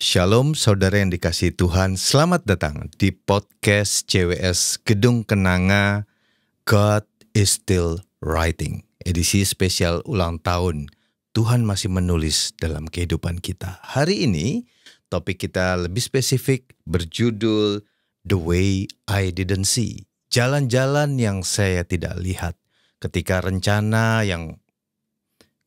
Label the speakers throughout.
Speaker 1: Shalom saudara yang dikasihi Tuhan, selamat datang di podcast CWS Gedung Kenanga God is Still Writing, edisi spesial ulang tahun. Tuhan masih menulis dalam kehidupan kita. Hari ini topik kita lebih spesifik, berjudul The Way I Didn't See, jalan-jalan yang saya tidak lihat ketika rencana yang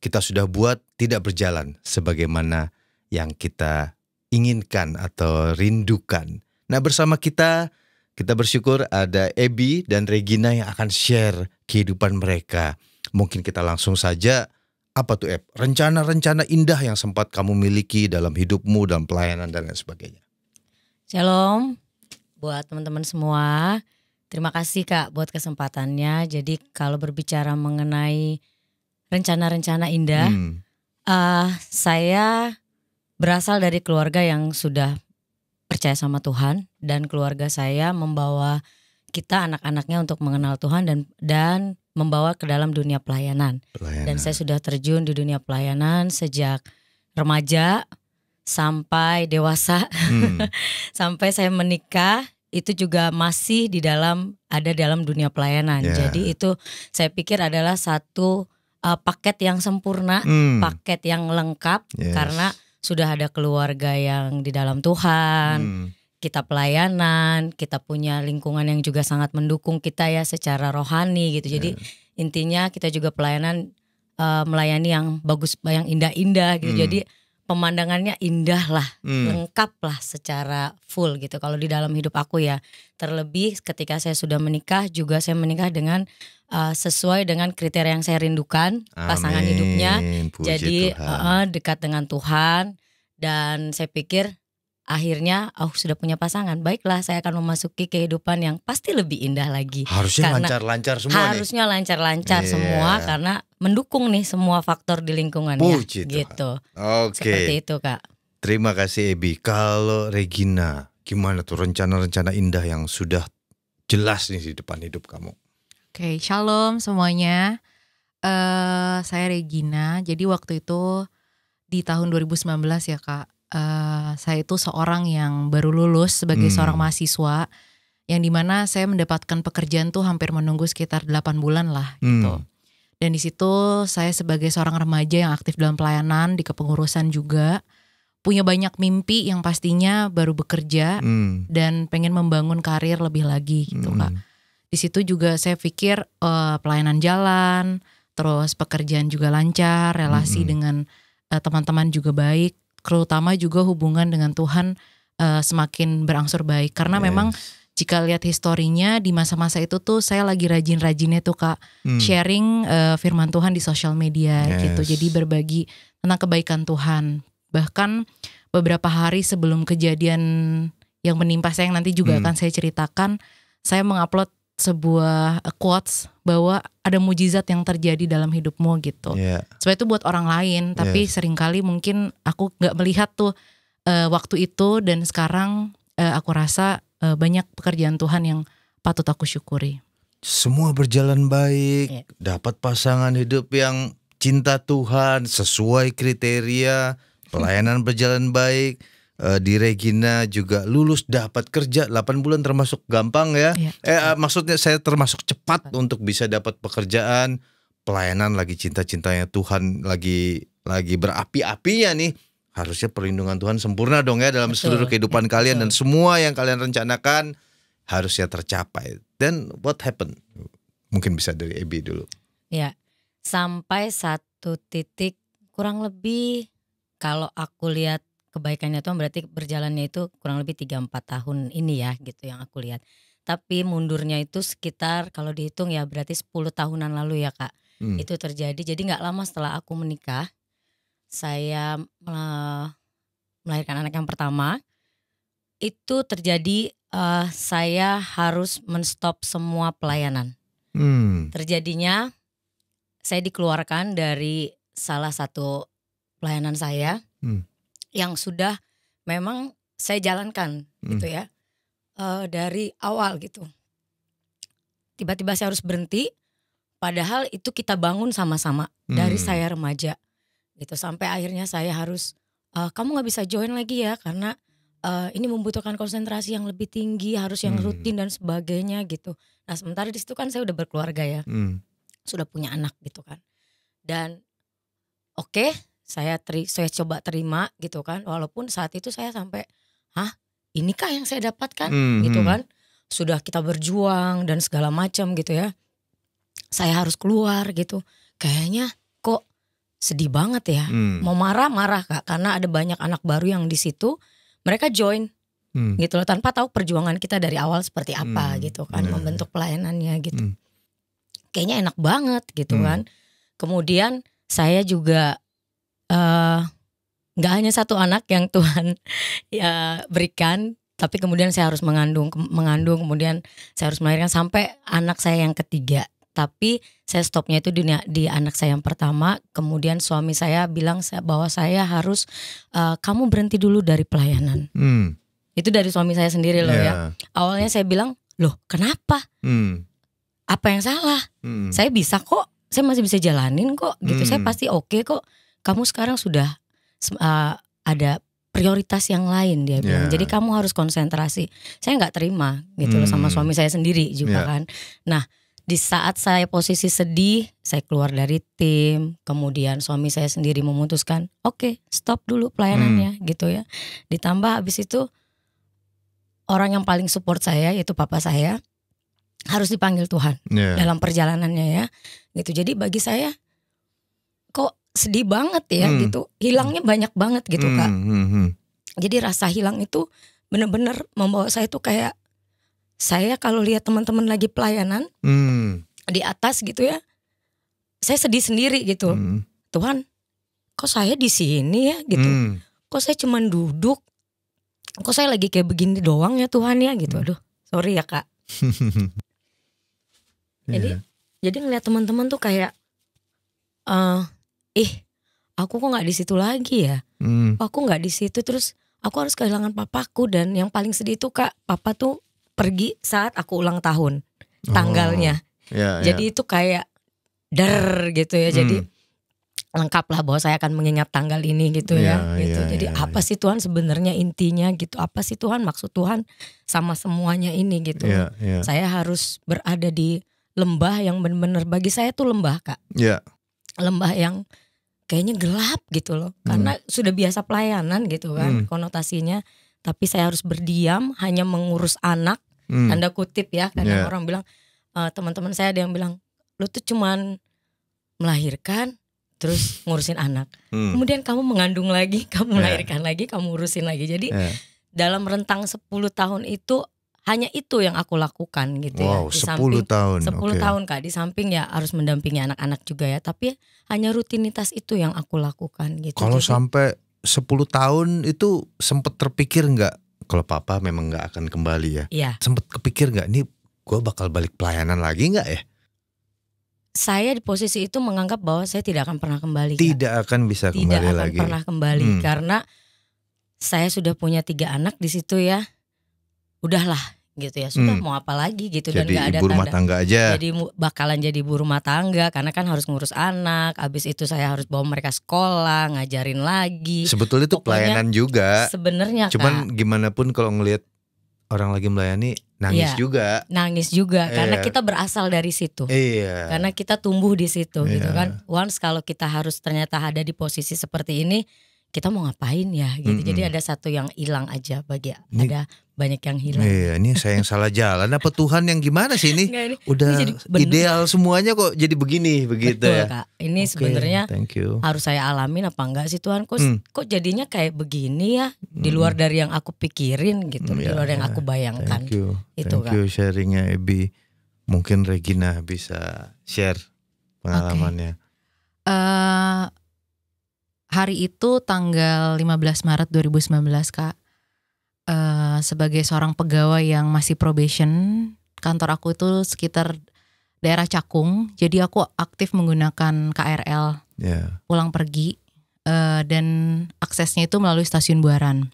Speaker 1: kita sudah buat tidak berjalan sebagaimana yang kita inginkan atau rindukan. Nah, bersama kita bersyukur ada Ebi dan Regina yang akan share kehidupan mereka. Mungkin kita langsung saja, apa tuh Eb? Rencana-rencana indah yang sempat kamu miliki dalam hidupmu, dalam pelayanan dan lain sebagainya.
Speaker 2: Shalom buat teman-teman semua. Terima kasih Kak buat kesempatannya. Jadi kalau berbicara mengenai rencana-rencana indah, saya berasal dari keluarga yang sudah percaya sama Tuhan, dan keluarga saya membawa kita anak-anaknya untuk mengenal Tuhan dan membawa ke dalam dunia pelayanan. Dan saya sudah terjun di dunia pelayanan sejak remaja sampai dewasa. Sampai saya menikah itu juga masih ada dalam dunia pelayanan. Jadi itu saya pikir adalah satu paket yang sempurna, paket yang lengkap, karena sudah ada keluarga yang di dalam Tuhan, kita pelayanan, kita punya lingkungan yang juga sangat mendukung kita ya secara rohani gitu. Jadi intinya kita juga pelayanan, melayani yang bagus, yang indah-indah gitu. Jadi pemandangannya indah lah, lengkap lah secara full gitu. Kalau di dalam hidup aku ya, terlebih ketika saya sudah menikah juga saya menikah dengan sesuai dengan kriteria yang saya rindukan. Amin. Pasangan hidupnya.
Speaker 1: Puji
Speaker 2: jadi dekat dengan Tuhan, dan saya pikir akhirnya sudah punya pasangan, baiklah saya akan memasuki kehidupan yang pasti lebih indah lagi.
Speaker 1: Harusnya lancar-lancar semua.
Speaker 2: Harusnya lancar-lancar semua karena mendukung nih semua faktor di lingkungannya.
Speaker 1: Puji
Speaker 2: gitu.
Speaker 1: Oke.
Speaker 2: Seperti itu Kak.
Speaker 1: Terima kasih Ebi. Kalau Regina, gimana tuh rencana-rencana indah yang sudah jelas nih di depan hidup kamu?
Speaker 3: Oke, shalom semuanya. Saya Regina. Jadi waktu itu di tahun 2019 ya Kak. Saya itu seorang yang baru lulus sebagai seorang mahasiswa, yang dimana saya mendapatkan pekerjaan tuh hampir menunggu sekitar 8 bulan lah gitu. Dan di situ saya sebagai seorang remaja yang aktif dalam pelayanan, di kepengurusan juga, punya banyak mimpi yang pastinya baru bekerja dan pengen membangun karir lebih lagi gitu Kak. Di situ juga saya pikir pelayanan jalan, terus pekerjaan juga lancar, relasi dengan teman-teman juga baik, terutama juga hubungan dengan Tuhan semakin berangsur baik. Karena memang jika lihat historinya di masa-masa itu tuh saya lagi rajin-rajinnya tuh Kak sharing firman Tuhan di sosial media gitu. Jadi berbagi tentang kebaikan Tuhan. Bahkan beberapa hari sebelum kejadian yang menimpa saya yang nanti juga akan saya ceritakan, saya mengupload sebuah quotes bahwa ada mujizat yang terjadi dalam hidupmu gitu. Supaya itu buat orang lain, tapi seringkali mungkin aku gak melihat tuh waktu itu, dan sekarang aku rasa banyak pekerjaan Tuhan yang patut aku syukuri.
Speaker 1: Semua berjalan baik, dapat pasangan hidup yang cinta Tuhan, sesuai kriteria, pelayanan berjalan baik. Di Regina juga lulus dapat kerja 8 bulan termasuk gampang ya. Maksudnya saya termasuk cepat untuk bisa dapat pekerjaan, pelayanan lagi cinta-cintanya Tuhan, lagi berapi-apinya nih. Harusnya perlindungan Tuhan sempurna dong ya dalam seluruh kehidupan kalian, dan semua yang kalian rencanakan harusnya tercapai. Then what happened? Mungkin bisa dari Ebi dulu.
Speaker 2: Ya, sampai satu titik kurang lebih kalau aku lihat kebaikannya Tuhan berarti berjalannya itu kurang lebih 3-4 tahun ini ya gitu yang aku lihat. Tapi mundurnya itu sekitar kalau dihitung ya berarti 10 tahunan lalu ya Kak. Itu terjadi. Jadi gak lama setelah aku menikah, saya melahirkan anak yang pertama. Itu terjadi saya harus menstop semua pelayanan. Terjadinya saya dikeluarkan dari salah satu pelayanan saya. Yang sudah memang saya jalankan gitu ya, dari awal gitu. Tiba-tiba saya harus berhenti, padahal itu kita bangun sama-sama dari saya remaja gitu, sampai akhirnya saya harus kamu nggak bisa join lagi ya karena ini membutuhkan konsentrasi yang lebih tinggi, harus yang rutin dan sebagainya gitu. Nah sementara di situ kan saya udah berkeluarga ya, sudah punya anak gitu kan. Dan oke, saya coba terima gitu kan, walaupun saat itu saya sampai, inikah yang saya dapatkan gitu kan. Sudah kita berjuang dan segala macam gitu ya. Saya harus keluar gitu. Kayaknya kok sedih banget ya. Mau marah Kak, karena ada banyak anak baru yang di situ. Mereka join gitu loh, tanpa tahu perjuangan kita dari awal seperti apa gitu kan, membentuk pelayanannya gitu. Kayaknya enak banget gitu kan. Kemudian saya juga gak hanya satu anak yang Tuhan ya berikan, tapi kemudian saya harus mengandung, kemudian saya harus melahirkan sampai anak saya yang ketiga. Tapi saya stopnya itu di anak saya yang pertama. Kemudian suami saya bilang bahwa saya harus kamu berhenti dulu dari pelayanan. Itu dari suami saya sendiri loh ya. Awalnya saya bilang, loh kenapa? Apa yang salah? Saya bisa kok, saya masih bisa jalanin kok gitu. Saya pasti oke kok. Kamu sekarang sudah ada prioritas yang lain, dia bilang. Jadi kamu harus konsentrasi. Saya nggak terima gitu loh sama suami saya sendiri juga kan. Nah di saat saya posisi sedih, saya keluar dari tim. Kemudian suami saya sendiri memutuskan, oke, stop dulu pelayanannya gitu ya. Ditambah habis itu orang yang paling support saya yaitu papa saya harus dipanggil Tuhan dalam perjalanannya ya. Gitu. Jadi bagi saya kok sedih banget ya gitu. Hilangnya banyak banget gitu Kak. Jadi rasa hilang itu benar-benar membawa saya tuh kayak, saya kalau lihat teman-teman lagi pelayanan di atas gitu ya, saya sedih sendiri gitu. Tuhan, kok saya di sini ya gitu. Kok saya cuman duduk. Kok saya lagi kayak begini doang ya Tuhan ya gitu. Aduh, sorry ya Kak. Jadi ngeliat teman-teman tuh kayak, aku kok nggak di situ lagi ya. Aku nggak di situ, terus aku harus kehilangan papaku. Dan yang paling sedih tuh Kak, papa tuh pergi saat aku ulang tahun tanggalnya. Jadi itu kayak gitu ya. Jadi lengkap lah bahwa saya akan mengingat tanggal ini gitu ya. Gitu. Jadi apa sih Tuhan sebenarnya intinya gitu? Apa sih Tuhan maksud Tuhan sama semuanya ini gitu? Saya harus berada di lembah yang benar-benar bagi saya tuh lembah Kak. Lembah yang kayaknya gelap gitu loh. Karena sudah biasa pelayanan gitu kan konotasinya. Tapi saya harus berdiam, hanya mengurus anak, tanda kutip ya. Kadang orang bilang, teman-teman saya ada yang bilang, lu tuh cuman melahirkan, terus ngurusin anak. Kemudian kamu mengandung lagi, kamu melahirkan lagi, kamu urusin lagi. Jadi dalam rentang 10 tahun itu, hanya itu yang aku lakukan gitu ya. Di
Speaker 1: 10 tahun.
Speaker 2: 10 tahun Kak, di samping ya harus mendampingi anak-anak juga ya. Tapi hanya rutinitas itu yang aku lakukan gitu.
Speaker 1: Kalau sampai 10 tahun itu sempet terpikir nggak kalau papa memang nggak akan kembali ya? Sempet kepikir nggak nih gue bakal balik pelayanan lagi nggak ya?
Speaker 2: Saya di posisi itu menganggap bahwa saya tidak akan pernah kembali.
Speaker 1: Tidak akan bisa kembali lagi.
Speaker 2: Tidak akan pernah kembali karena saya sudah punya 3 anak di situ ya. Udahlah gitu ya, sudah mau apa lagi gitu.
Speaker 1: Jadi
Speaker 2: dan gak ada
Speaker 1: ibu rumah tangga aja.
Speaker 2: Jadi bakalan jadi ibu rumah tangga karena kan harus ngurus anak. Abis itu saya harus bawa mereka sekolah, ngajarin lagi.
Speaker 1: Sebetulnya itu pelayanan juga.
Speaker 2: Sebenarnya
Speaker 1: cuman gimana pun kalau ngelihat orang lagi melayani nangis juga.
Speaker 2: Nangis juga karena kita berasal dari situ. Karena kita tumbuh di situ gitu kan. Once kalau kita harus ternyata ada di posisi seperti ini, kita mau ngapain ya gitu. Jadi ada satu yang hilang aja ada banyak yang hilang.
Speaker 1: Ini saya yang salah jalan apa Tuhan yang gimana sih ini? Udah ini ideal semuanya kok jadi begini begitu.
Speaker 2: Betul,
Speaker 1: ya.
Speaker 2: Kak. Ini sebenarnya harus saya alamin apa enggak sih Tuhan? Kok jadinya kayak begini ya? Di luar dari yang aku pikirin gitu, di luar yang aku bayangkan.
Speaker 1: Thank you sharingnya Ebi. Mungkin Regina bisa share pengalamannya.
Speaker 3: Hari itu tanggal 15 Maret 2019 Kak. Sebagai seorang pegawai yang masih probation, kantor aku itu sekitar daerah Cakung, jadi aku aktif menggunakan KRL pulang pergi, dan aksesnya itu melalui stasiun Buaran.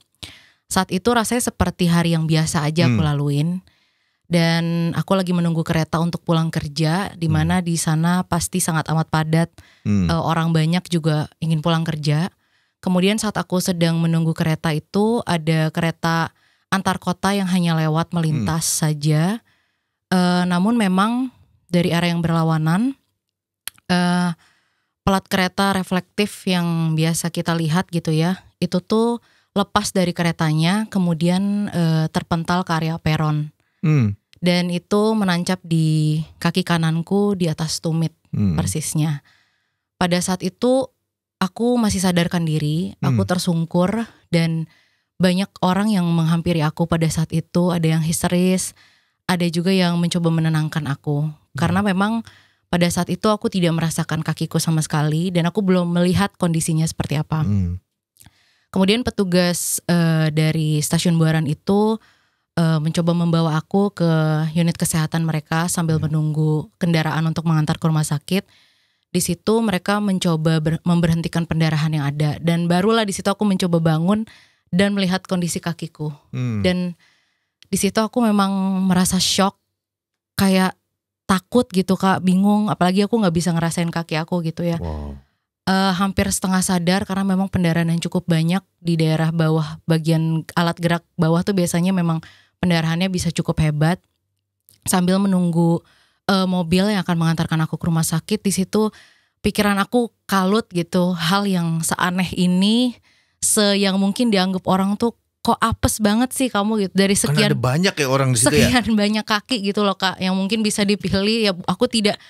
Speaker 3: Saat itu rasanya seperti hari yang biasa aja aku laluin, dan aku lagi menunggu kereta untuk pulang kerja, di mana di sana pasti sangat amat padat, orang banyak juga ingin pulang kerja. Kemudian saat aku sedang menunggu kereta itu, ada kereta antar kota yang hanya lewat melintas saja. Namun memang dari arah yang berlawanan, pelat kereta reflektif yang biasa kita lihat gitu ya, itu tuh lepas dari keretanya, kemudian terpental ke area peron. Dan itu menancap di kaki kananku di atas tumit persisnya. Pada saat itu aku masih sadarkan diri, aku tersungkur dan banyak orang yang menghampiri aku pada saat itu. Ada yang histeris, ada juga yang mencoba menenangkan aku. Karena memang pada saat itu aku tidak merasakan kakiku sama sekali dan aku belum melihat kondisinya seperti apa. Kemudian petugas dari stasiun Buaran itu mencoba membawa aku ke unit kesehatan mereka sambil menunggu kendaraan untuk mengantar ke rumah sakit. Di situ mereka mencoba memberhentikan pendarahan yang ada dan barulah di situ aku mencoba bangun dan melihat kondisi kakiku. Dan di situ aku memang merasa shock, kayak takut gitu Kak, bingung, apalagi aku nggak bisa ngerasain kaki aku gitu ya. Hampir setengah sadar karena memang pendarahan yang cukup banyak di daerah bawah, bagian alat gerak bawah tuh biasanya memang pendarahannya bisa cukup hebat. Sambil menunggu mobil yang akan mengantarkan aku ke rumah sakit, di situ pikiran aku kalut gitu, hal yang seaneh ini, yang mungkin dianggap orang tuh kok apes banget sih kamu gitu, dari sekian,
Speaker 1: kan ada banyak ya orang di situ ya.
Speaker 3: Sekian banyak kaki gitu loh Kak, yang mungkin bisa dipilih ya. Aku tidak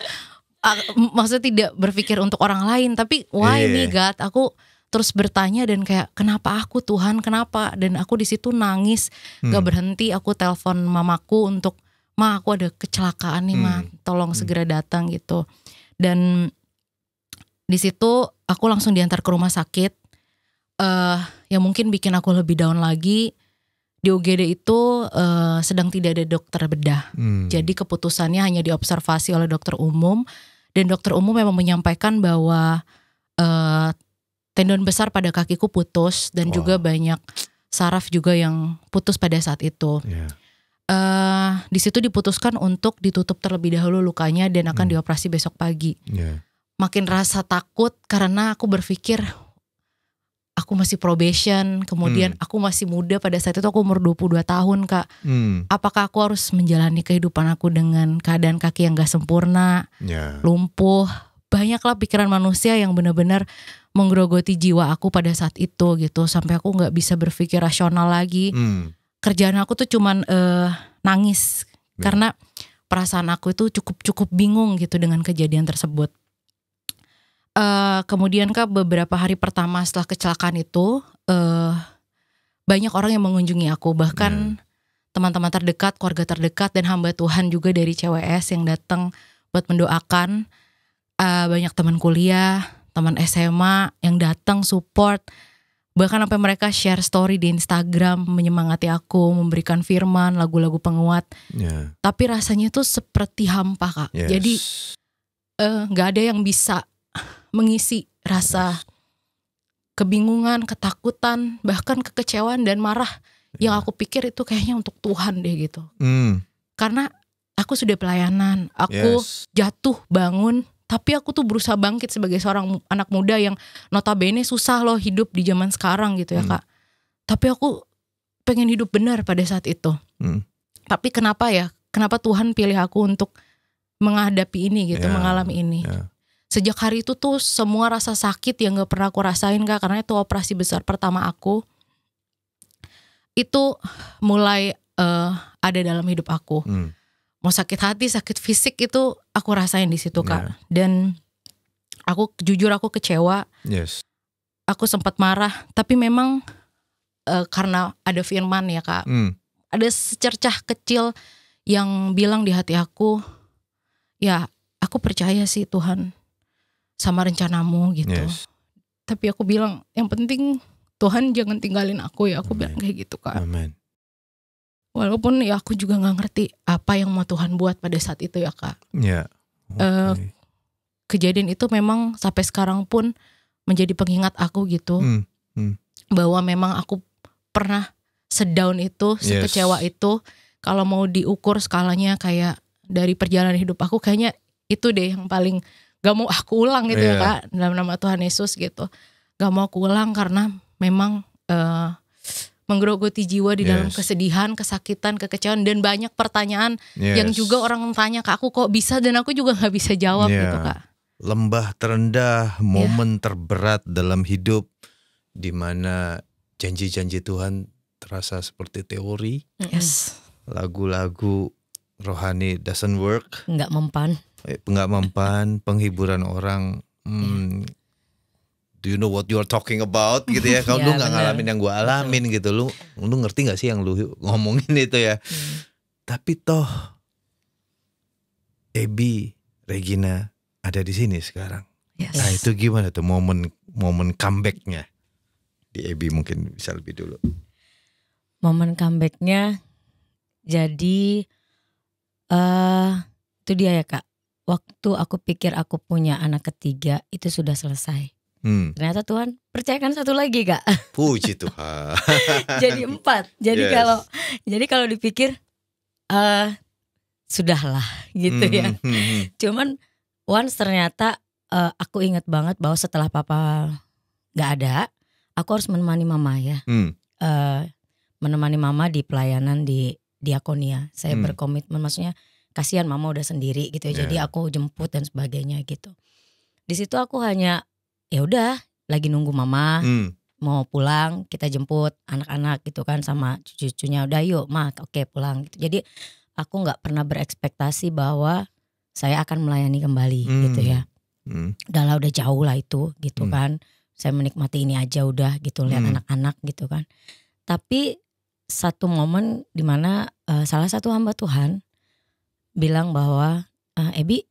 Speaker 3: maksudnya tidak berpikir untuk orang lain, tapi why me God? Aku terus bertanya dan kayak kenapa aku Tuhan, kenapa? Dan aku di situ nangis gak berhenti. Aku telepon mamaku untuk, Ma aku ada kecelakaan nih Ma, tolong segera datang gitu. Dan di situ aku langsung diantar ke rumah sakit. Yang mungkin bikin aku lebih down lagi, di UGD itu sedang tidak ada dokter bedah. Jadi keputusannya hanya diobservasi oleh dokter umum. Dan dokter umum memang menyampaikan bahwa tendon besar pada kakiku putus. Dan juga banyak saraf juga yang putus pada saat itu. Di situ diputuskan untuk ditutup terlebih dahulu lukanya dan akan dioperasi besok pagi. Makin rasa takut karena aku berpikir aku masih probation, kemudian aku masih muda pada saat itu, aku umur 22 tahun Kak. Apakah aku harus menjalani kehidupan aku dengan keadaan kaki yang gak sempurna, lumpuh. Banyaklah pikiran manusia yang benar-benar menggerogoti jiwa aku pada saat itu gitu. Sampai aku gak bisa berpikir rasional lagi. Kerjaan aku tuh cuman nangis. Karena perasaan aku itu cukup bingung gitu dengan kejadian tersebut. Kemudian Kak, beberapa hari pertama setelah kecelakaan itu banyak orang yang mengunjungi aku. Bahkan teman-teman terdekat, keluarga terdekat, dan hamba Tuhan juga dari CWS yang datang buat mendoakan. Banyak teman kuliah, teman SMA yang datang support. Bahkan sampai mereka share story di Instagram menyemangati aku, memberikan firman, lagu-lagu penguat. Tapi rasanya tuh seperti hampa Kak. Jadi gak ada yang bisa mengisi rasa kebingungan, ketakutan, bahkan kekecewaan dan marah yang aku pikir itu kayaknya untuk Tuhan deh gitu. Karena aku sudah pelayanan, aku jatuh bangun, tapi aku tuh berusaha bangkit sebagai seorang anak muda yang notabene susah loh hidup di zaman sekarang gitu ya Kak. Tapi aku pengen hidup benar pada saat itu. Tapi kenapa Tuhan pilih aku untuk menghadapi ini gitu, mengalami ini. Sejak hari itu tuh semua rasa sakit yang gak pernah aku rasain Kak, karena itu operasi besar pertama aku, itu mulai ada dalam hidup aku. Mau sakit hati, sakit fisik itu aku rasain di situ Kak. Dan aku jujur aku kecewa. Aku sempat marah, tapi memang karena ada firman ya Kak. Ada secercah kecil yang bilang di hati aku, ya aku percaya sih Tuhan sama rencanamu gitu. Tapi aku bilang yang penting Tuhan jangan tinggalin aku ya. Aku bilang kayak gitu Kak. Walaupun ya aku juga gak ngerti apa yang mau Tuhan buat pada saat itu ya Kak. Kejadian itu memang sampai sekarang pun menjadi pengingat aku gitu. Bahwa memang aku pernah sedown itu, sekecewa itu. Kalau mau diukur skalanya kayak dari perjalanan hidup aku, kayaknya itu deh yang paling gak mau aku ulang gitu ya Kak, dalam nama Tuhan Yesus gitu. gak mau aku ulang karena memang menggerogoti jiwa di dalam
Speaker 1: Yes.
Speaker 3: kesedihan, kesakitan, kekecewaan, dan banyak pertanyaan yang
Speaker 1: Yes.
Speaker 3: juga orang tanya ke aku kok bisa, dan aku juga gak bisa jawab
Speaker 1: Yeah.
Speaker 3: gitu Kak.
Speaker 1: Lembah terendah, momen terberat dalam hidup, di mana janji-janji Tuhan terasa seperti teori,
Speaker 3: Yes.
Speaker 1: lagu-lagu rohani doesn't work,
Speaker 2: Nggak mempan.
Speaker 1: nggak mempan, penghiburan orang. Do you know what you are talking about gitu ya? Kalau
Speaker 2: Ya,
Speaker 1: lu nggak
Speaker 2: bener.
Speaker 1: ngalamin yang gua alamin gitu, lu ngerti nggak sih yang lu ngomongin itu ya? Tapi toh Ebi, Regina ada di sini sekarang.
Speaker 3: Yes.
Speaker 1: Nah itu gimana tuh momen comebacknya di Ebi, mungkin bisa lebih dulu.
Speaker 2: Momen comebacknya jadi itu dia ya Kak. Waktu aku pikir aku punya anak ketiga itu sudah selesai. Ternyata Tuhan percayakan satu lagi Kak.
Speaker 1: Puji Tuhan.
Speaker 2: Jadi 4. Jadi
Speaker 1: Yes.
Speaker 2: kalau dipikir sudahlah gitu ya. Cuman once ternyata aku ingat banget bahwa setelah papa nggak ada, aku harus menemani mama ya. Menemani mama di pelayanan di diakonia. Saya berkomitmen, maksudnya kasihan mama udah sendiri gitu ya. Jadi aku jemput dan sebagainya gitu. Di situ aku hanya ya udah lagi nunggu mama mau pulang, kita jemput anak-anak gitu kan sama cucu-cucunya, udah yuk ma, oke pulang gitu. Jadi aku nggak pernah berekspektasi bahwa saya akan melayani kembali gitu ya. Udah jauh lah itu gitu kan. Saya menikmati ini aja udah gitu, lihat anak-anak gitu kan. Tapi satu momen dimana salah satu hamba Tuhan bilang bahwa Ebi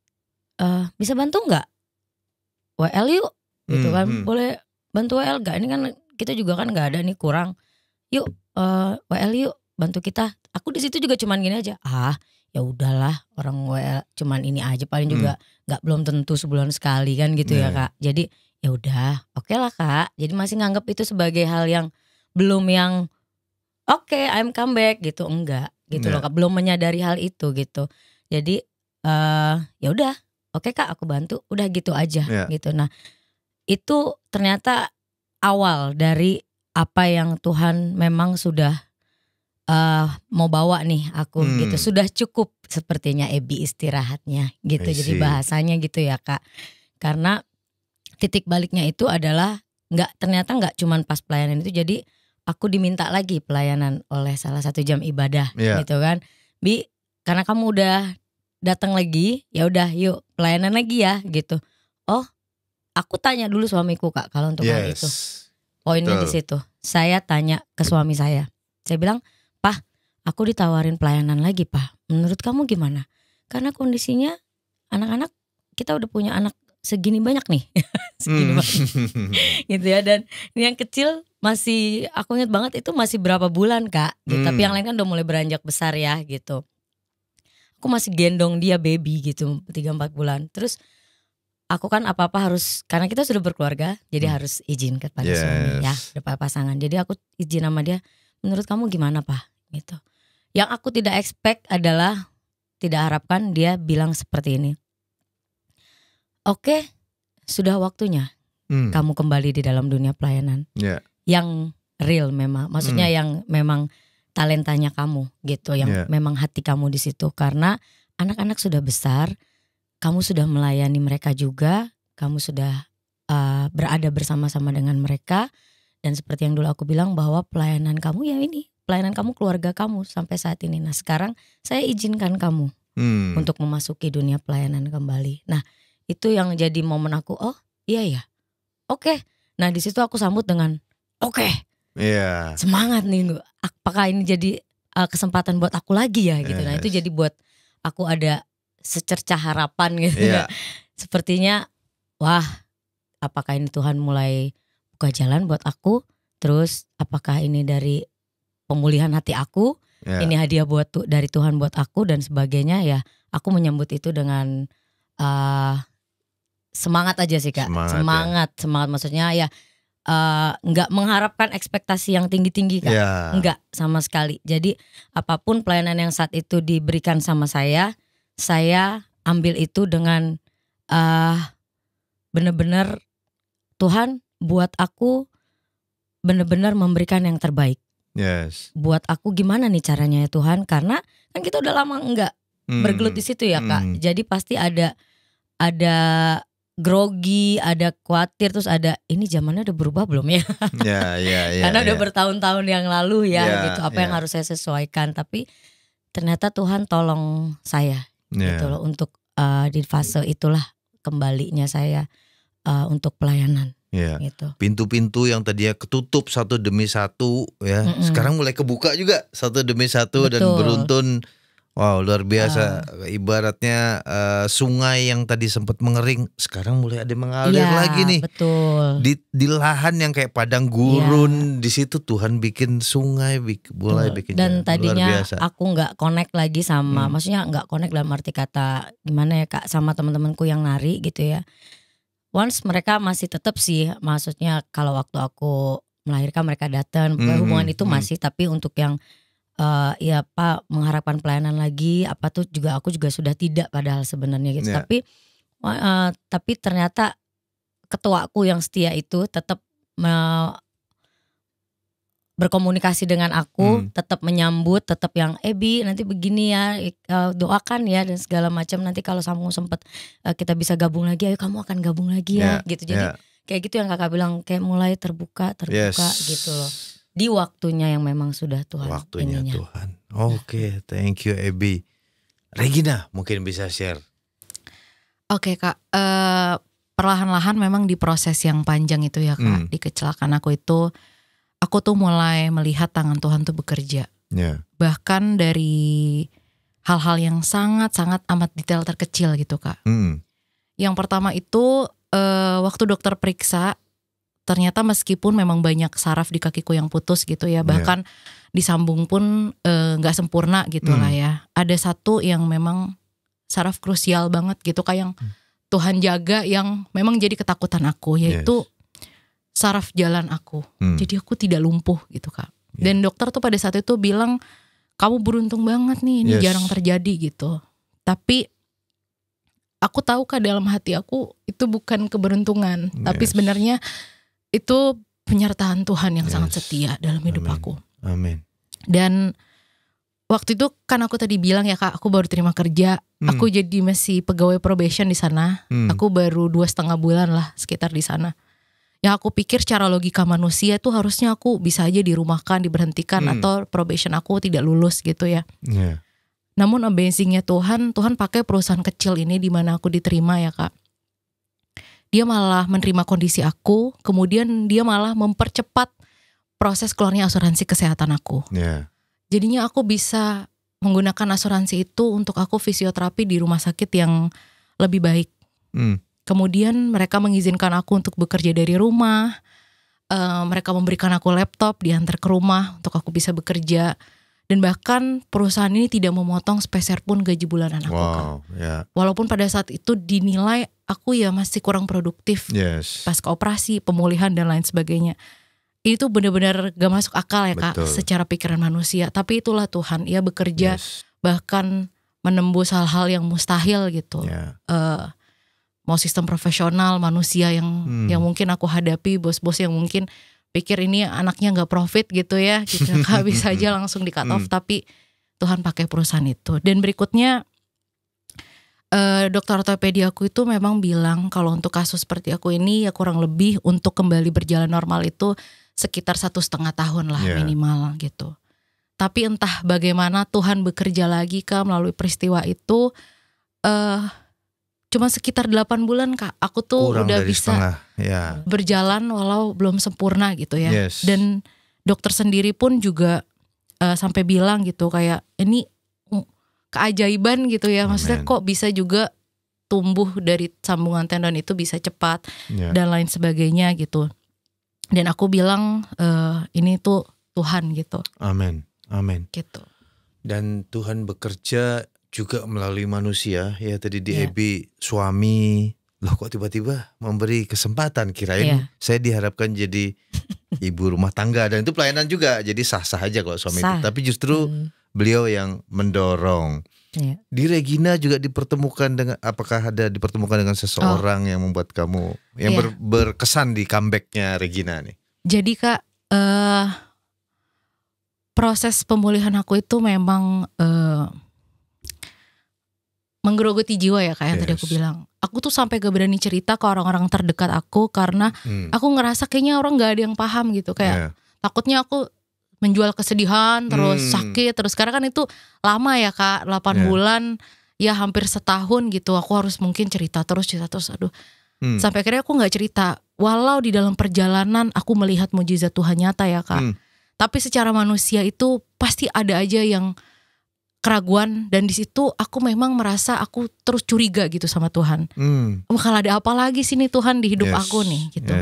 Speaker 2: bisa bantu nggak WL yuk gitu kan, boleh bantu WL gak, ini kan kita juga kan nggak ada nih, kurang, yuk WL yuk bantu kita. Aku di situ juga cuman gini aja, ya udahlah orang WL cuman ini aja paling juga nggak, belum tentu sebulan sekali kan gitu ya Kak. Jadi ya udah oke lah Kak, jadi masih nganggap itu sebagai hal yang belum yang oke, I'm come back gitu, enggak gitu loh Kak, belum menyadari hal itu gitu. Jadi ya udah oke Kak aku bantu, udah gitu aja gitu. Nah itu ternyata awal dari apa yang Tuhan memang sudah mau bawa nih aku gitu. Sudah cukup sepertinya Ebi istirahatnya gitu. Jadi bahasanya gitu ya Kak. Karena titik baliknya itu adalah ternyata nggak cuman pas pelayanan itu, jadi aku diminta lagi pelayanan oleh salah satu jam ibadah gitu kan. Bi, karena kamu udah datang lagi, ya udah yuk pelayanan lagi ya gitu. Oh, aku tanya dulu suamiku Kak kalau untuk hal itu. Poinnya di situ. Saya tanya ke suami saya. Saya bilang, "Pah, aku ditawarin pelayanan lagi, Pah. Menurut kamu gimana?" Karena kondisinya anak-anak, kita udah punya anak segini banyak nih. Segini banyak. Gitu ya, dan yang kecil masih, aku ingat banget itu masih berapa bulan Kak gitu. Tapi yang lain kan udah mulai beranjak besar ya gitu. Aku masih gendong dia baby gitu 3-4 bulan. Terus aku kan apa-apa harus, karena kita sudah berkeluarga, jadi harus izin kepada suami ya, udah pasangan. Jadi aku izin sama dia, menurut kamu gimana Pak? Gitu. Yang aku tidak expect adalah, tidak harapkan dia bilang seperti ini. Oke, sudah waktunya kamu kembali di dalam dunia pelayanan. Yang real memang, maksudnya yang memang talentanya kamu gitu, yang memang hati kamu di situ, karena anak-anak sudah besar, kamu sudah melayani mereka juga, kamu sudah berada bersama-sama dengan mereka, dan seperti yang dulu aku bilang bahwa pelayanan kamu ya ini, pelayanan kamu keluarga kamu sampai saat ini. Nah sekarang saya izinkan kamu untuk memasuki dunia pelayanan kembali. Nah itu yang jadi momen aku, oh iya ya, oke. Nah di situ aku sambut dengan oke. Semangat nih, apakah ini jadi kesempatan buat aku lagi ya gitu. Nah itu jadi buat aku ada secercah harapan gitu ya. Sepertinya wah, apakah ini Tuhan mulai buka jalan buat aku, terus apakah ini dari pemulihan hati aku, ini hadiah dari Tuhan buat aku dan sebagainya ya. Aku menyambut itu dengan semangat aja sih Kak. Semangat maksudnya ya, nggak mengharapkan ekspektasi yang tinggi-tinggi Kak. Nggak sama sekali. Jadi apapun pelayanan yang saat itu diberikan sama saya ambil itu dengan benar-benar Tuhan, buat aku benar-benar memberikan yang terbaik.
Speaker 1: Yes.
Speaker 2: Buat aku gimana nih caranya ya Tuhan, karena kan kita udah lama enggak bergelut di situ ya Kak. Jadi pasti ada grogi, ada khawatir, terus ada ini zamannya udah berubah belum ya? Karena udah bertahun-tahun yang lalu ya gitu. Apa yang harus saya sesuaikan? Tapi ternyata Tuhan tolong saya gitu loh untuk di fase itulah kembalinya saya untuk pelayanan. Gitu.
Speaker 1: Pintu-pintu yang tadinya ketutup satu demi satu ya, sekarang mulai kebuka juga satu demi satu. Betul. Dan beruntun. Wow, luar biasa. Ibaratnya sungai yang tadi sempat mengering sekarang mulai ada mengalir lagi nih.
Speaker 2: Betul.
Speaker 1: Di lahan yang kayak padang gurun, di situ Tuhan bikin sungai, mulai bikin.
Speaker 2: Dan tadinya aku nggak connect lagi sama, maksudnya nggak connect dalam arti kata gimana ya Kak, sama teman-temanku yang nari gitu ya. Once mereka masih tetap sih, maksudnya kalau waktu aku melahirkan mereka datang, hubungan itu masih, tapi untuk yang mengharapkan pelayanan lagi apa tuh juga aku juga sudah tidak padahal sebenarnya gitu. Tapi ternyata ketuaku yang setia itu tetap berkomunikasi dengan aku, tetap menyambut, tetap yang Bi nanti begini ya, doakan ya dan segala macam, nanti kalau kamu sempat kita bisa gabung lagi, ayo kamu akan gabung lagi ya gitu. Jadi kayak gitu yang kakak bilang, kayak mulai terbuka gitu loh. Di waktunya yang memang sudah Tuhan.
Speaker 1: Waktunya ininya. Tuhan. Oke, thank you Ebi. Regina mungkin bisa share.
Speaker 3: Oke Kak, perlahan-lahan memang di proses yang panjang itu ya Kak, di kecelakaan aku itu, aku tuh mulai melihat tangan Tuhan tuh bekerja. Bahkan dari hal-hal yang sangat-sangat amat detail terkecil gitu Kak. Yang pertama itu waktu dokter periksa, ternyata meskipun memang banyak saraf di kakiku yang putus gitu ya, bahkan disambung pun gak sempurna gitu lah ya. Ada satu yang memang saraf krusial banget gitu Kak, yang Tuhan jaga, yang memang jadi ketakutan aku, yaitu saraf jalan aku. Jadi aku tidak lumpuh gitu Kak. Dan dokter tuh pada saat itu bilang, kamu beruntung banget nih, ini jarang terjadi gitu. Tapi aku tahu Kak, dalam hati aku itu bukan keberuntungan, tapi sebenarnya itu penyertaan Tuhan yang sangat setia dalam hidup aku.
Speaker 1: Amin.
Speaker 3: Dan waktu itu kan aku tadi bilang ya Kak, aku baru terima kerja. Aku jadi masih pegawai probation di sana. Aku baru 2,5 bulan lah sekitar di sana. Ya aku pikir secara logika manusia itu harusnya aku bisa aja dirumahkan, diberhentikan, atau probation aku tidak lulus gitu ya. Namun amazingnya Tuhan pakai perusahaan kecil ini di mana aku diterima ya Kak. Dia malah menerima kondisi aku, kemudian dia malah mempercepat proses keluarnya asuransi kesehatan aku. Jadinya aku bisa menggunakan asuransi itu untuk aku fisioterapi di rumah sakit yang lebih baik. Kemudian mereka mengizinkan aku untuk bekerja dari rumah. Mereka memberikan aku laptop, diantar ke rumah untuk aku bisa bekerja. Dan bahkan perusahaan ini tidak memotong sepeser pun gaji bulanan aku kan. Walaupun pada saat itu dinilai aku ya masih kurang produktif. Pasca operasi, pemulihan dan lain sebagainya. Itu benar-benar gak masuk akal ya Kak. Secara pikiran manusia. Tapi itulah Tuhan, Ia bekerja bahkan menembus hal-hal yang mustahil gitu. Mau sistem profesional, manusia yang mungkin aku hadapi, bos-bos yang mungkin pikir ini anaknya gak profit gitu ya, gitu. Bisa aja langsung di cut off, tapi Tuhan pakai perusahaan itu. Dan berikutnya dokter ortopedi aku itu memang bilang kalau untuk kasus seperti aku ini ya kurang lebih untuk kembali berjalan normal itu sekitar 1,5 tahun lah minimal gitu. Tapi entah bagaimana Tuhan bekerja lagi Kak melalui peristiwa itu, cuma sekitar 8 bulan Kak, aku tuh kurang udah bisa berjalan walau belum sempurna gitu ya. Dan dokter sendiri pun juga sampai bilang gitu kayak ini keajaiban gitu ya. Maksudnya kok bisa juga tumbuh dari sambungan tendon itu bisa cepat dan lain sebagainya gitu. Dan aku bilang ini tuh Tuhan gitu.
Speaker 1: Amin, amin.
Speaker 3: Gitu.
Speaker 1: Dan Tuhan bekerja juga melalui manusia ya, tadi di Ebi suami loh kok tiba-tiba memberi kesempatan, kirain saya diharapkan jadi ibu rumah tangga, dan itu pelayanan juga jadi sah-sah aja kalau suami itu, tapi justru beliau yang mendorong.
Speaker 2: Iya.
Speaker 1: Di Regina juga dipertemukan dengan, apakah ada dipertemukan dengan seseorang yang membuat kamu yang
Speaker 3: Iya.
Speaker 1: berkesan di comebacknya Regina nih?
Speaker 3: Jadi Kak, proses pemulihan aku itu memang menggerogoti jiwa ya Kak, yang tadi aku
Speaker 1: Yes.
Speaker 3: bilang. Aku tuh sampai gak berani cerita ke orang-orang terdekat aku karena aku ngerasa kayaknya orang gak ada yang paham gitu. Kayak takutnya aku menjual kesedihan, terus sakit, terus sekarang kan itu lama ya Kak, 8 bulan, ya hampir setahun gitu. Aku harus mungkin cerita terus, aduh. Sampai akhirnya aku gak cerita. Walau di dalam perjalanan aku melihat mujizat Tuhan nyata ya Kak. Tapi secara manusia itu pasti ada aja yang keraguan, dan di situ aku memang merasa aku terus curiga gitu sama Tuhan. Bakal ada apa lagi sih nih Tuhan di hidup aku nih gitu.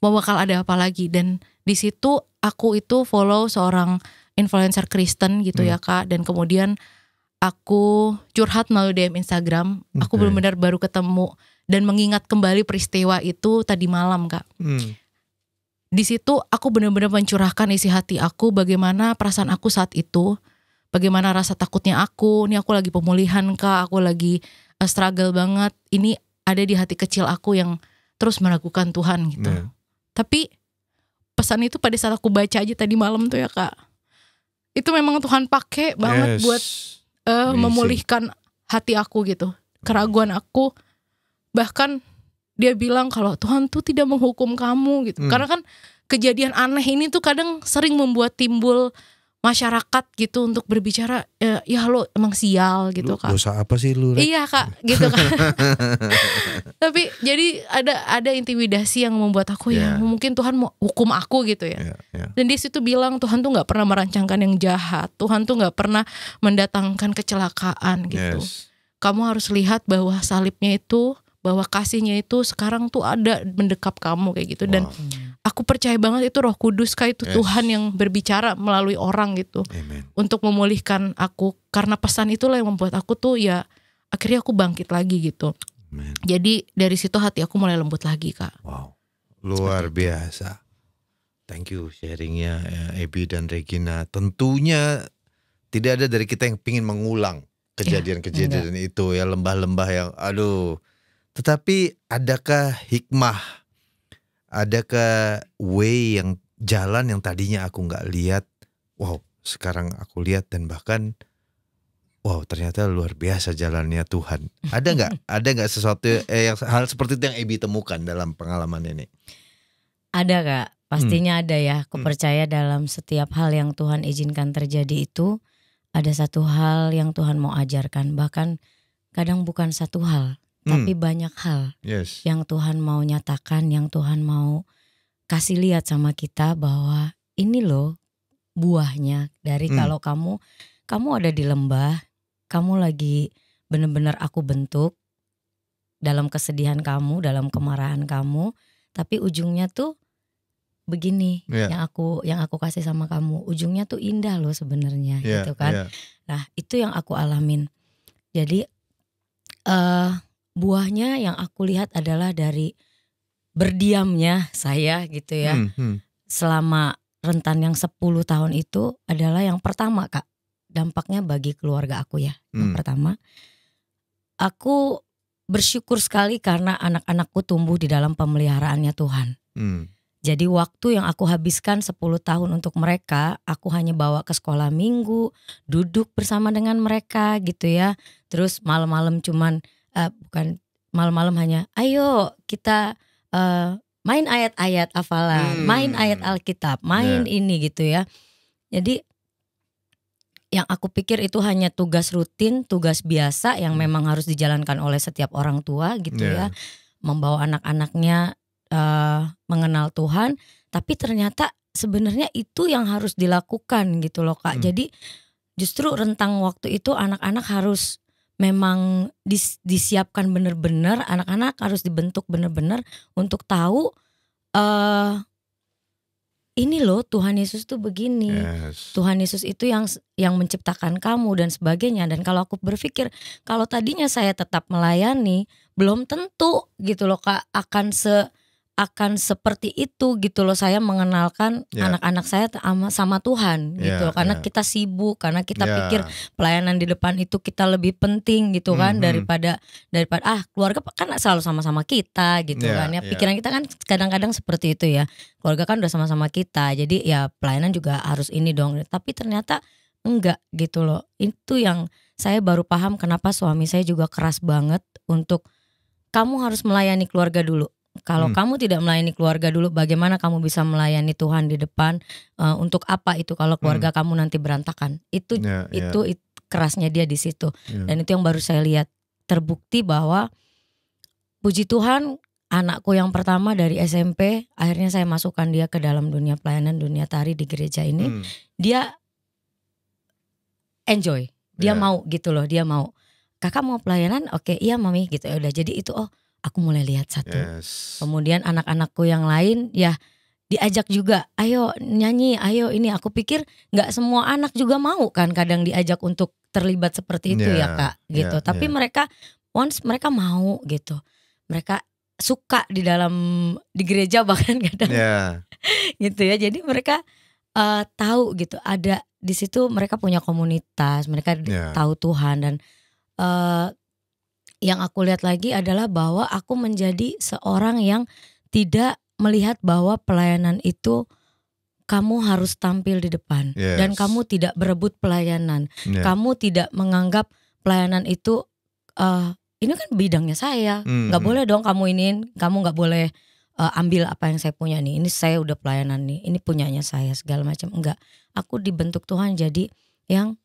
Speaker 3: Mau bakal ada apa lagi, dan di situ aku itu follow seorang influencer Kristen gitu ya Kak, dan kemudian aku curhat melalui DM Instagram. Aku benar-benar baru ketemu dan mengingat kembali peristiwa itu tadi malam Kak. Di situ aku benar-benar mencurahkan isi hati aku, bagaimana perasaan aku saat itu, bagaimana rasa takutnya aku. Ini aku lagi pemulihan Kak, aku lagi struggle banget. Ini ada di hati kecil aku yang terus meragukan Tuhan gitu. Tapi pesan itu pada saat aku baca aja tadi malam tuh ya Kak, itu memang Tuhan pakai banget buat memulihkan hati aku gitu, keraguan aku. Bahkan dia bilang kalau Tuhan tuh tidak menghukum kamu gitu. Karena kan kejadian aneh ini tuh kadang sering membuat timbul masyarakat gitu untuk berbicara, ya lo emang sial gitu Kak.
Speaker 1: Dosa apa sih lu?
Speaker 3: Iya Kak, gitu kan. Tapi jadi ada intimidasi yang membuat aku ya mungkin Tuhan mau hukum aku gitu ya. Dan di situ bilang Tuhan tuh nggak pernah merancangkan yang jahat. Tuhan tuh nggak pernah mendatangkan kecelakaan gitu. Kamu harus lihat bahwa salibnya itu, bahwa kasihnya itu sekarang tuh ada mendekap kamu kayak gitu. Dan aku percaya banget itu Roh Kudus Kak, itu Tuhan yang berbicara melalui orang gitu. Untuk memulihkan aku. Karena pesan itulah yang membuat aku tuh ya akhirnya aku bangkit lagi gitu. Jadi dari situ hati aku mulai lembut lagi Kak.
Speaker 1: Wow, luar biasa. Thank you sharingnya Ebi dan Regina. Tentunya tidak ada dari kita yang pingin mengulang kejadian-kejadian itu ya, lembah-lembah yang aduh. Tetapi adakah hikmah, adakah way yang jalan yang tadinya aku gak lihat, wow sekarang aku lihat, dan bahkan wow ternyata luar biasa jalannya Tuhan. Ada nggak sesuatu yang hal seperti itu yang Ebi temukan dalam pengalaman ini?
Speaker 2: Ada Kak, pastinya ada ya. Aku percaya dalam setiap hal yang Tuhan izinkan terjadi itu ada satu hal yang Tuhan mau ajarkan. Bahkan kadang bukan satu hal, tapi banyak hal yang Tuhan mau nyatakan, yang Tuhan mau kasih lihat sama kita bahwa ini loh buahnya dari kalau kamu ada di lembah, kamu lagi benar-benar aku bentuk dalam kesedihan kamu, dalam kemarahan kamu, tapi ujungnya tuh begini yang aku kasih sama kamu, ujungnya tuh indah loh sebenarnya gitu kan. Nah itu yang aku alamin. Jadi buahnya yang aku lihat adalah dari berdiamnya saya gitu ya. Selama rentan yang 10 tahun itu adalah yang pertama Kak, dampaknya bagi keluarga aku ya. Yang pertama, aku bersyukur sekali karena anak-anakku tumbuh di dalam pemeliharaannya Tuhan. Jadi waktu yang aku habiskan 10 tahun untuk mereka, aku hanya bawa ke sekolah minggu, duduk bersama dengan mereka gitu ya. Terus malam-malam cuman bukan malam-malam hanya ayo kita main ayat-ayat hafalan, main ayat Alkitab, main ini gitu ya. Jadi yang aku pikir itu hanya tugas rutin, tugas biasa yang memang harus dijalankan oleh setiap orang tua gitu ya. Membawa anak-anaknya mengenal Tuhan, tapi ternyata sebenarnya itu yang harus dilakukan gitu loh Kak. Jadi justru rentang waktu itu anak-anak harus memang disiapkan benar-benar, anak-anak harus dibentuk benar-benar untuk tahu ini loh Tuhan Yesus tuh begini. Tuhan Yesus itu yang menciptakan kamu dan sebagainya. Dan kalau aku berpikir kalau tadinya saya tetap melayani, belum tentu gitu loh Kak akan akan seperti itu gitu loh, saya mengenalkan anak-anak saya sama Tuhan gitu loh. Karena kita sibuk, karena kita pikir pelayanan di depan itu kita lebih penting gitu kan, daripada keluarga kan selalu sama-sama kita gitu kan ya. Pikiran kita kan kadang-kadang seperti itu ya, keluarga kan udah sama-sama kita, jadi ya pelayanan juga harus ini dong. Tapi ternyata enggak gitu loh. Itu yang saya baru paham kenapa suami saya juga keras banget untuk kamu harus melayani keluarga dulu. Kalau kamu tidak melayani keluarga dulu, bagaimana kamu bisa melayani Tuhan di depan? Untuk apa itu kalau keluarga kamu nanti berantakan? Itu kerasnya dia di situ. Dan itu yang baru saya lihat, terbukti bahwa puji Tuhan, anakku yang pertama dari SMP, akhirnya saya masukkan dia ke dalam dunia pelayanan, dunia tari di gereja ini. Dia enjoy, dia mau gitu loh, dia mau. Kakak mau pelayanan? Oke, iya mami gitu. Ya udah, jadi itu aku mulai lihat satu. Kemudian anak-anakku yang lain ya diajak juga, ayo nyanyi, ayo ini. Aku pikir nggak semua anak juga mau kan kadang diajak untuk terlibat seperti itu ya Kak gitu. Tapi mereka once mereka mau gitu, mereka suka di gereja bahkan kadang gitu ya. Jadi mereka tahu gitu, ada di situ mereka punya komunitas, mereka tahu Tuhan. Dan yang aku lihat lagi adalah bahwa aku menjadi seorang yang tidak melihat bahwa pelayanan itu kamu harus tampil di depan dan kamu tidak berebut pelayanan. Kamu tidak menganggap pelayanan itu ini kan bidangnya saya, nggak boleh dong kamu iniin, kamu nggak boleh ambil apa yang saya punya nih. Ini saya udah pelayanan nih, ini punyanya saya segala macam. Enggak, aku dibentuk Tuhan jadi yang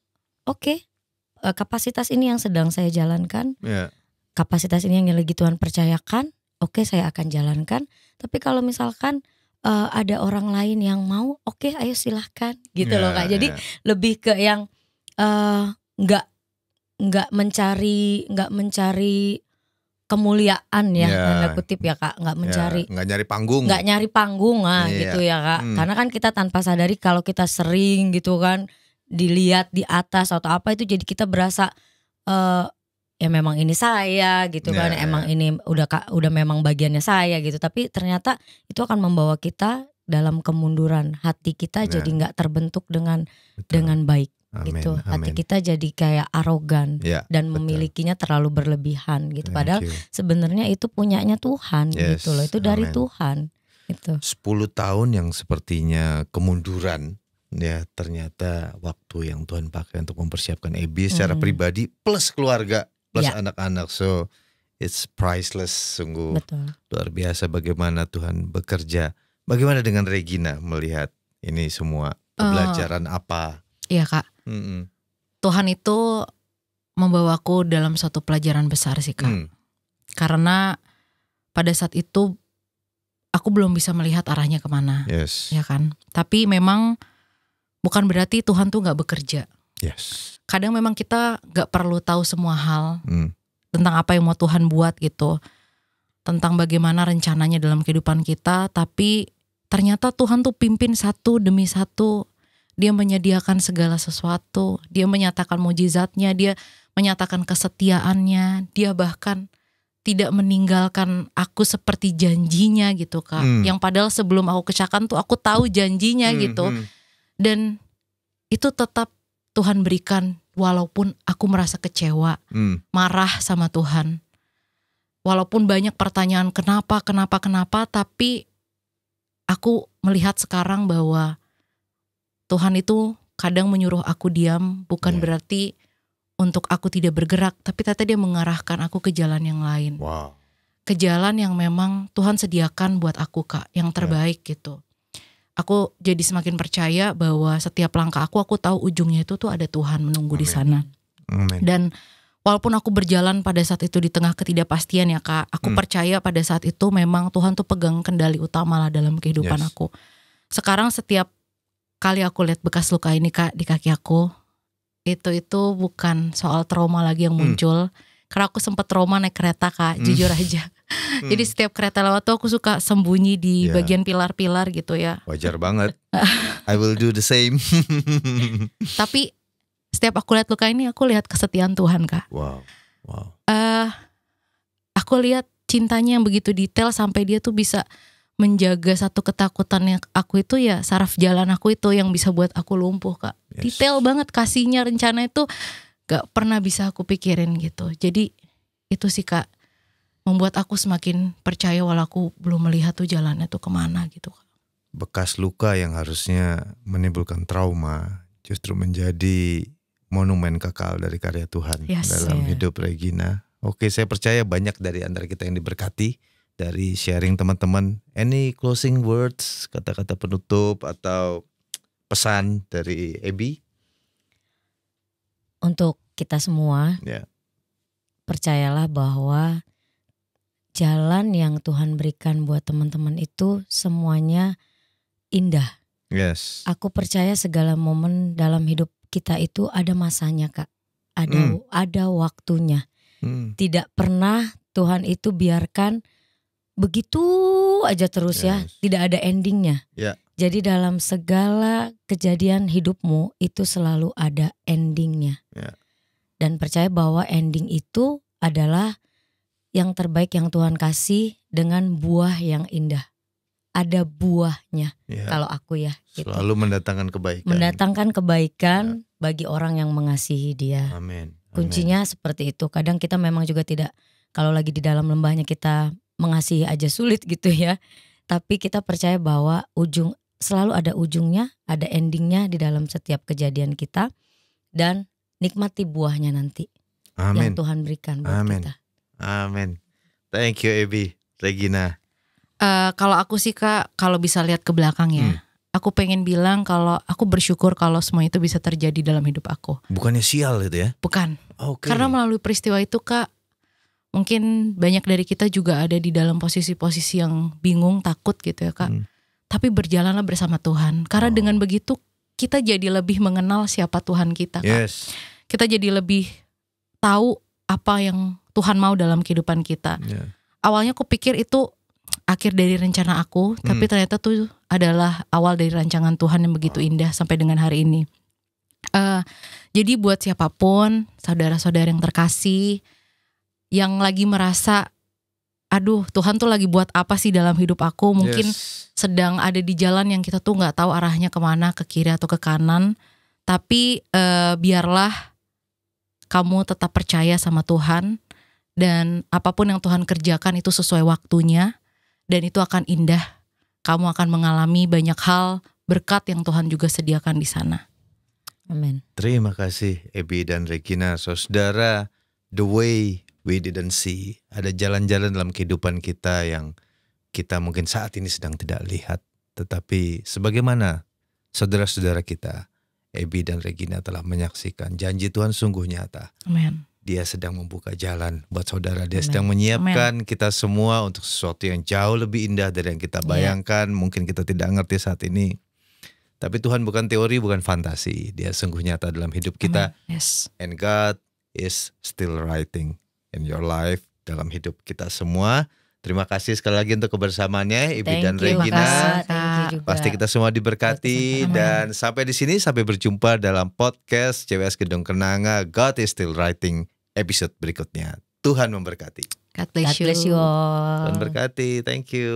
Speaker 2: kapasitas ini yang sedang saya jalankan. Kapasitas ini yang lagi Tuhan percayakan, saya akan jalankan. Tapi kalau misalkan ada orang lain yang mau, ayo silahkan gitu loh Kak. Jadi lebih ke yang nggak mencari kemuliaan ya, tanda kutip ya Kak, nggak
Speaker 1: nyari panggung,
Speaker 2: gitu ya Kak. Karena kan kita tanpa sadari kalau kita sering gitu kan dilihat di atas atau apa, itu jadi kita berasa ya memang ini saya gitu kan, emang ini udah memang bagiannya saya gitu. Tapi ternyata itu akan membawa kita dalam kemunduran, hati kita jadi nggak terbentuk dengan baik. Gitu. Hati kita jadi kayak arogan dan memilikinya terlalu berlebihan gitu. Padahal sebenarnya itu punyanya Tuhan gitu loh. Itu dari Tuhan. Itu
Speaker 1: 10 tahun yang sepertinya kemunduran ya, ternyata waktu yang Tuhan pakai untuk mempersiapkan Ebi secara pribadi plus keluarga plus anak-anak. So it's priceless, sungguh luar biasa bagaimana Tuhan bekerja. Bagaimana dengan Regina melihat ini semua pembelajaran apa?
Speaker 3: Iya Kak, Tuhan itu membawaku dalam suatu pelajaran besar sih Kak. Karena pada saat itu aku belum bisa melihat arahnya kemana, ya kan. Tapi memang bukan berarti Tuhan tuh gak bekerja. Kadang memang kita gak perlu tahu semua hal tentang apa yang mau Tuhan buat gitu, tentang bagaimana rencananya dalam kehidupan kita. Tapi ternyata Tuhan tuh pimpin satu demi satu. Dia menyediakan segala sesuatu, dia menyatakan mujizatnya, dia menyatakan kesetiaannya, dia bahkan tidak meninggalkan aku seperti janjinya gitu Kak. Yang padahal sebelum aku kecelakaan tuh aku tahu janjinya gitu. Dan itu tetap Tuhan berikan walaupun aku merasa kecewa, marah sama Tuhan. Walaupun banyak pertanyaan kenapa, tapi aku melihat sekarang bahwa Tuhan itu kadang menyuruh aku diam, bukan berarti untuk aku tidak bergerak, tapi ternyata dia mengarahkan aku ke jalan yang lain. Ke jalan yang memang Tuhan sediakan buat aku Kak, yang terbaik gitu. Aku jadi semakin percaya bahwa setiap langkah aku tahu ujungnya itu tuh ada Tuhan menunggu di sana. Dan walaupun aku berjalan pada saat itu di tengah ketidakpastian ya Kak, aku percaya pada saat itu memang Tuhan tuh pegang kendali utama lah dalam kehidupan aku. Sekarang setiap kali aku lihat bekas luka ini Kak di kaki aku, itu bukan soal trauma lagi yang muncul. Karena aku sempat trauma naik kereta Kak, jujur aja. Jadi setiap kereta lewat tuh aku suka sembunyi di bagian pilar-pilar gitu ya.
Speaker 1: Wajar banget. I will do the same.
Speaker 3: Tapi setiap aku lihat luka ini, aku lihat kesetiaan Tuhan Kak. Aku lihat cintanya yang begitu detail sampai dia tuh bisa menjaga satu ketakutan yang aku itu ya saraf jalan aku itu yang bisa buat aku lumpuh Kak.
Speaker 1: Yes.
Speaker 3: Detail banget kasihnya, rencana itu gak pernah bisa aku pikirin gitu. Jadi itu sih Kak, membuat aku semakin percaya walau aku belum melihat tuh jalannya tuh kemana gitu Kak.
Speaker 1: Bekas luka yang harusnya menimbulkan trauma justru menjadi monumen kekal dari karya Tuhan
Speaker 3: Yes.
Speaker 1: dalam
Speaker 2: Yeah.
Speaker 1: hidup Regina. Oke, saya percaya banyak dari antara kita yang diberkati dari sharing teman-teman. Any closing words, kata-kata penutup atau pesan dari Ebi?
Speaker 2: Untuk kita semua,
Speaker 1: Ya.
Speaker 2: percayalah bahwa jalan yang Tuhan berikan buat teman-teman itu semuanya indah.
Speaker 1: Yes.
Speaker 2: Aku percaya segala momen dalam hidup kita itu ada masanya Kak. Ada waktunya. Tidak pernah Tuhan itu biarkan begitu aja terus ya,
Speaker 1: Yes.
Speaker 2: tidak ada endingnya.
Speaker 1: Ya.
Speaker 2: Jadi dalam segala kejadian hidupmu itu selalu ada endingnya.
Speaker 1: Ya.
Speaker 2: Dan percaya bahwa ending itu adalah yang terbaik yang Tuhan kasih dengan buah yang indah. Ada buahnya
Speaker 1: Ya.
Speaker 2: kalau aku ya. Gitu.
Speaker 1: Selalu mendatangkan kebaikan.
Speaker 2: Mendatangkan kebaikan bagi orang yang mengasihi Dia.
Speaker 1: Amin.
Speaker 2: Kuncinya seperti itu. Kadang kita memang juga tidak, kalau lagi di dalam lembahnya kita mengasihi aja sulit gitu ya. Tapi kita percaya bahwa selalu ada ujungnya, ada endingnya di dalam setiap kejadian kita. Dan nikmati buahnya nanti
Speaker 1: Amin.
Speaker 2: yang Tuhan berikan buat
Speaker 1: Amin.
Speaker 2: kita.
Speaker 1: Amin. Thank you Ebi, Regina.
Speaker 3: Kalau aku sih Kak, kalau bisa lihat ke belakang ya, aku pengen bilang kalau aku bersyukur kalau semua itu bisa terjadi dalam hidup aku.
Speaker 1: Bukannya sial itu ya?
Speaker 3: Bukan.
Speaker 1: Oke.
Speaker 3: Karena melalui peristiwa itu Kak, mungkin banyak dari kita juga ada di dalam posisi-posisi yang bingung, takut gitu ya Kak. Tapi berjalanlah bersama Tuhan. Karena dengan begitu kita jadi lebih mengenal siapa Tuhan kita Kak.
Speaker 1: Yes.
Speaker 3: Kita jadi lebih tahu apa yang Tuhan mau dalam kehidupan kita.
Speaker 1: Ya.
Speaker 3: Awalnya aku pikir itu akhir dari rencana aku, tapi ternyata tuh adalah awal dari rancangan Tuhan yang begitu indah sampai dengan hari ini. Jadi buat siapapun, saudara-saudara yang terkasih, yang lagi merasa, aduh Tuhan tuh lagi buat apa sih dalam hidup aku, mungkin
Speaker 1: Yes.
Speaker 3: sedang ada di jalan yang kita tuh gak tahu arahnya kemana, ke kiri atau ke kanan. Tapi biarlah kamu tetap percaya sama Tuhan, dan apapun yang Tuhan kerjakan itu sesuai waktunya, dan itu akan indah. Kamu akan mengalami banyak hal, berkat yang Tuhan juga sediakan di sana.
Speaker 2: Amin.
Speaker 1: Terima kasih Ebi dan Regina. Saudara, the way we didn't see. Ada jalan-jalan dalam kehidupan kita yang kita mungkin saat ini sedang tidak lihat. Tetapi sebagaimana saudara-saudara kita, Ebi dan Regina telah menyaksikan, janji Tuhan sungguh nyata.
Speaker 3: Amin.
Speaker 1: Dia sedang membuka jalan buat saudara. Dia
Speaker 2: Amen.
Speaker 1: sedang menyiapkan kita semua untuk sesuatu yang jauh lebih indah dari yang kita bayangkan. Mungkin kita tidak ngerti saat ini. Tapi Tuhan bukan teori, bukan fantasi. Dia sungguh nyata dalam hidup kita.
Speaker 3: Amen. Yes.
Speaker 1: And God is still writing in your life, dalam hidup kita semua. Terima kasih sekali lagi untuk kebersamaannya Ibi dan
Speaker 2: Thank you,
Speaker 1: Regina.
Speaker 2: Kak. Thank you juga.
Speaker 1: Pasti kita semua diberkati.
Speaker 3: Amin.
Speaker 1: Dan sampai di sini, sampai berjumpa dalam podcast CWS Gedung Kenanga God is Still Writing episode berikutnya. Tuhan memberkati.
Speaker 3: God
Speaker 2: God bless you all.
Speaker 1: Tuhan berkati. Thank you.